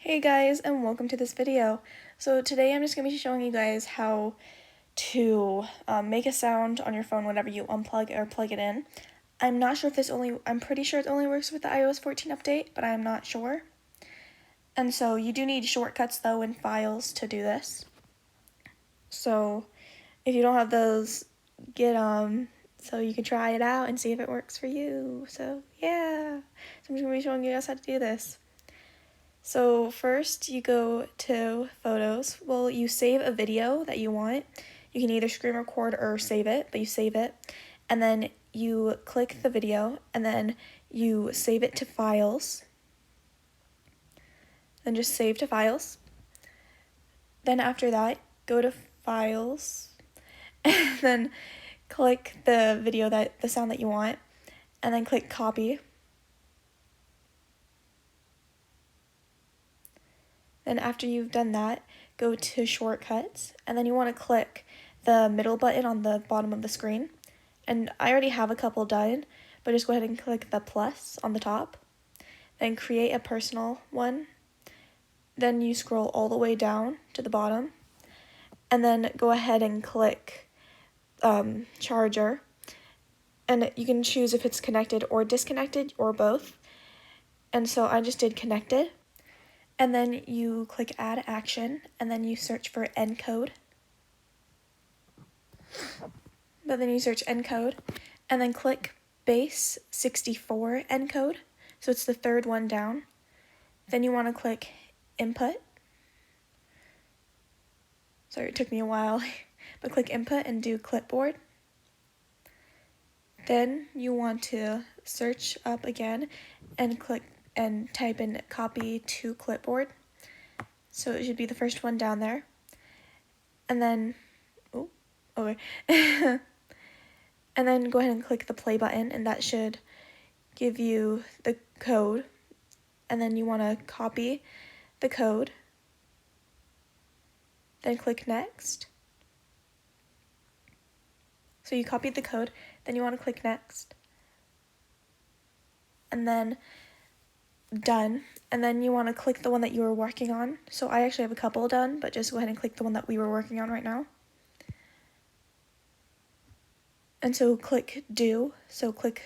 Hey guys, and welcome to this video. So today I'm just going to be showing you guys how to make a sound on your phone whenever you unplug or plug it in. I'm pretty sure it only works with the iOS 14 update, but I'm not sure. And so you do need shortcuts though in files to do this. So if you don't have those, get so you can try it out and see if it works for you. So yeah, so I'm just going to be showing you guys how to do this. So first you go to photos. Well, you save a video that you want. You can either screen record or save it, but you save it. And then you click the video and then you save it to files. Then just save to files. Then after that, go to files and then click the video the sound that you want and then click copy. Then after you've done that, go to shortcuts, and then you want to click the middle button on the bottom of the screen. And I already have a couple done, but just go ahead and click the plus on the top. Then create a personal one. Then you scroll all the way down to the bottom, and then go ahead and click charger. And you can choose if it's connected or disconnected or both. And so I just did connected. And then you click add action, and then you search for encode. But then you search encode, and then click base 64 encode. So it's the third one down. Then you want to click input. Sorry, it took me a while, but click input and do clipboard. Then you want to search up again and click and type in copy to clipboard. So it should be the first one down there. And then, and then go ahead and click the play button, and that should give you the code. And then you want to copy the code. Then click next. So you copied the code, then you want to click next. And then done, and then you want to click the one that you were working on. So I actually have a couple done, but just go ahead and click the one that we were working on right now. And so click do, so click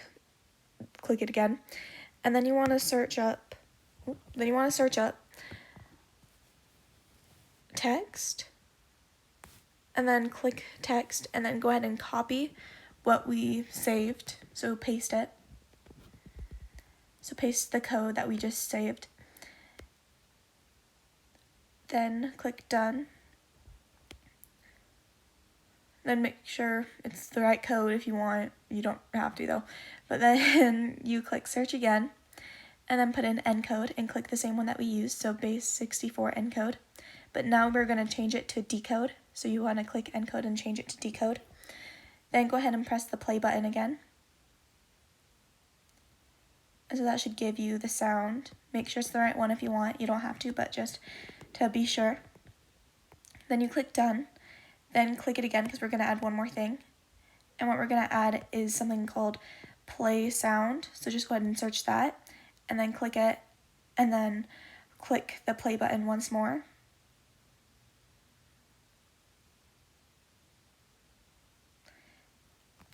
it again, and then you want to search up, text, and then click text, and then go ahead and copy what we saved, so paste it. So paste the code that we just saved. Then click done. Then make sure it's the right code if you want. You don't have to though. But then you click search again, and then put in encode and click the same one that we used, so base 64 encode. But now we're going to change it to decode. So you want to click encode and change it to decode. Then go ahead and press the play button again. And so that should give you the sound. Make sure it's the right one if you want. You don't have to, but just to be sure. Then you click done. Then click it again because we're going to add one more thing. And what we're going to add is something called play sound. So just go ahead and search that. And then click it. And then click the play button once more.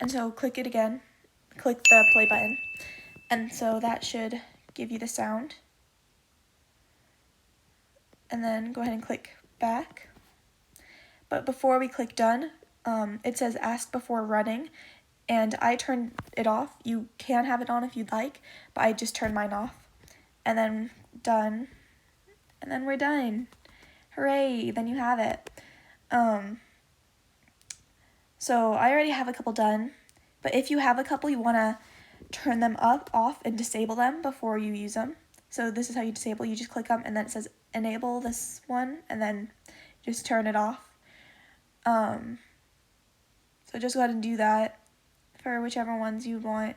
And so click it again. Click the play button. And so that should give you the sound. And then go ahead and click back. But before we click done, it says ask before running, and I turned it off. You can have it on if you'd like, but I just turned mine off. And then done, and then we're done. Hooray, then you have it. So I already have a couple done, but if you have a couple, you want to turn them off, and disable them before you use them. So this is how you disable. You just click them, and then it says enable this one, and then just turn it off. So just go ahead and do that for whichever ones you want.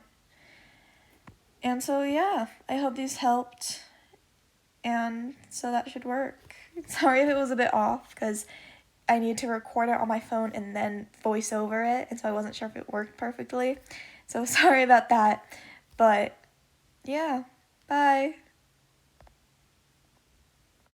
And so yeah, I hope these helped, and so that should work. Sorry if it was a bit off, because I need to record it on my phone and then voice over it, and so I wasn't sure if it worked perfectly. So sorry about that, but yeah, bye.